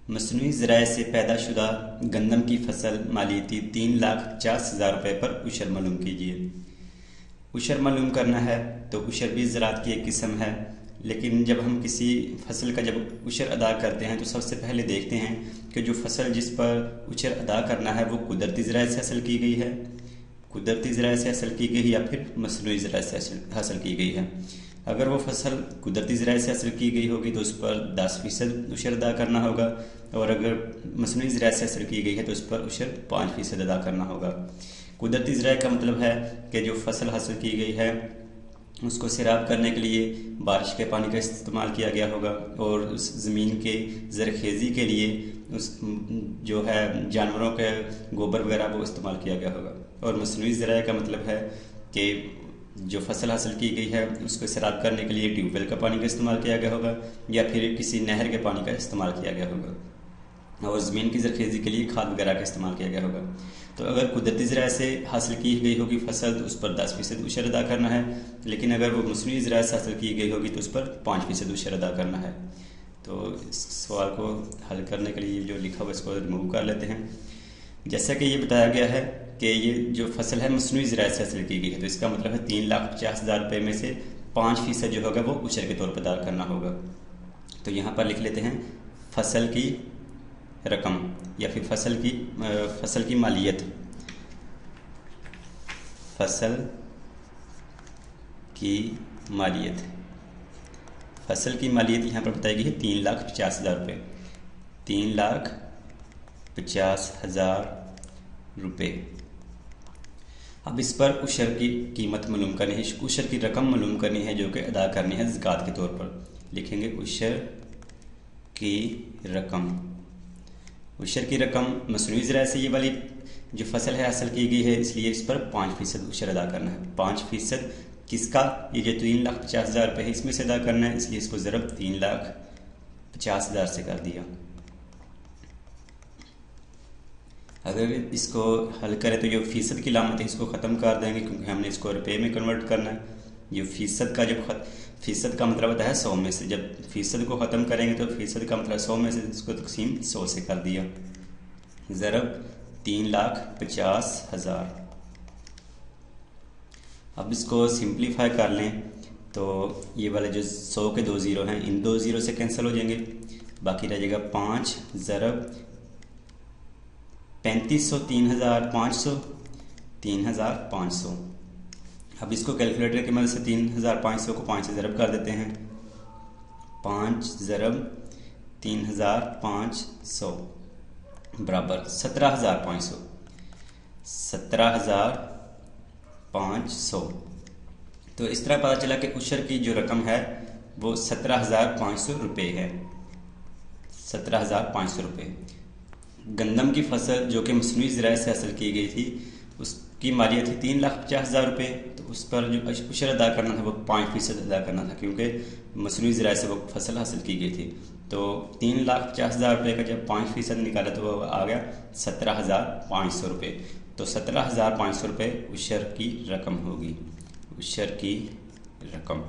मसनूई ज़राए से पैदाशुदा गंदम की फसल मालियती 3,50,000 रुपये पर उशर मालूम कीजिए। उशर मालूम करना है तो उशर भी ज़राअत की एक किस्म है, लेकिन जब हम किसी फसल का जब उशर अदा करते हैं तो सबसे पहले देखते हैं कि जो फसल जिस पर उशर अदा करना है वो कुदरती ज़राए से हासिल की गई है, कुदरती ज़राए से हासिल की गई या फिर मसनूई ज़राए से हासिल की गई है। अगर वो फसल कुदरती ज़राए से हासिल की गई होगी तो उस पर 10% उशर अदा करना होगा, और अगर मसनूई ज़राए से हासिल की गई है तो उस पर उशर 5% अदा करना होगा। कुदरती ज़राए का मतलब है कि जो फसल हासिल की गई है उसको सैराब करने के लिए बारिश के पानी का इस्तेमाल किया गया होगा, और उस ज़मीन के ज़रखेज़ी के लिए उस जो है जानवरों के गोबर वगैरह वो इस्तेमाल किया गया होगा। और मसनूई ज़राए का मतलब है कि जो फसल हासिल की गई है उसको सैराब करने के लिए ट्यूबवेल का पानी का इस्तेमाल किया गया होगा या फिर किसी नहर के पानी का इस्तेमाल किया गया होगा, और ज़मीन की ज़रखेज़ी के लिए खाद वगैरह का इस्तेमाल किया गया होगा। तो अगर कुदरती ज़राए से हासिल की गई होगी फसल तो उस पर 10% उशर अदा करना है, लेकिन अगर वो मसनूई ज़राए से हासिल की गई होगी तो उस पर 5% उशर अदा करना है। तो इस सवाल को हल करने के लिए जो लिखा हुआ इसको रिमूव कर लेते हैं। जैसा कि ये बताया गया है कि ये जो फसल है मसनूई ज़राए से हासिल की गई है, तो इसका मतलब है 3,50,000 रुपये में से 5% जो होगा वो उशर के तौर पर अदा करना होगा। तो यहाँ पर लिख लेते हैं फसल की रकम या फिर फसल की मालियत। फसल की मालियत, फसल की मालियत यहाँ पर बताई गई है 3,50,000 रुपये, 3,50,000 रुपये। अब इस पर उशर की कीमत मालूम करनी है, उशर की रकम मालूम करनी है जो कि अदा करनी है ज़कात के तौर पर। लिखेंगे उशर की रकम। उशर की रकम मसनूई ज़राए से ये वाली जो फसल है हासिल की गई है, इसलिए इस पर 5% उशर अदा करना है। 5% किसका? ये जो 3,50,000 रुपये है इसमें से अदा करना है, इसलिए इसको ज़रब 3,50,000 से कर दिया। अगर इसको हल करें तो जो फ़ीसद की लामत है इसको ख़त्म कर देंगे, क्योंकि हमने इसको रुपये में कन्वर्ट करना है। ये फ़ीसद का फ़ीसद का मतलब होता है 100 में से, जब फ़ीसद को ख़त्म करेंगे तो फ़ीसद का मतलब 100 में से, इसको तकसीम 100 से कर दिया, ज़रब 3,50,000। अब इसको सिंप्लीफाई कर लें तो ये वाले जो 100 के 2 ज़ीरो हैं इन 2 ज़ीरो से कैंसिल हो जाएंगे, बाकी रह जाएगा 5 ज़रब 3,500, 3,500, 3,500। अब इसको कैलकुलेटर की मदद से 3,500 को 5 से ज़रब कर देते हैं, 5 ज़रब 3,500 बराबर 17,500, 17,500। तो इस तरह पता चला कि उशर की जो रकम है वो 17,500 रुपये है, 17,500 रुपये। गंदम की फसल जो कि मसनूई ज़राए से हासिल की गई थी उसकी मालियत थी 3,50,000 रुपये, तो उस पर जो उशर अदा करना था वो 5% अदा करना था, क्योंकि मसनूई ज़राए से वो फसल हासिल की गई थी। तो 3,50,000 रुपये का जब 5% निकाला तो वो आ गया 17,500 रुपये। तो 17,500 रुपये उशर की रकम होगी, उशर की रकम।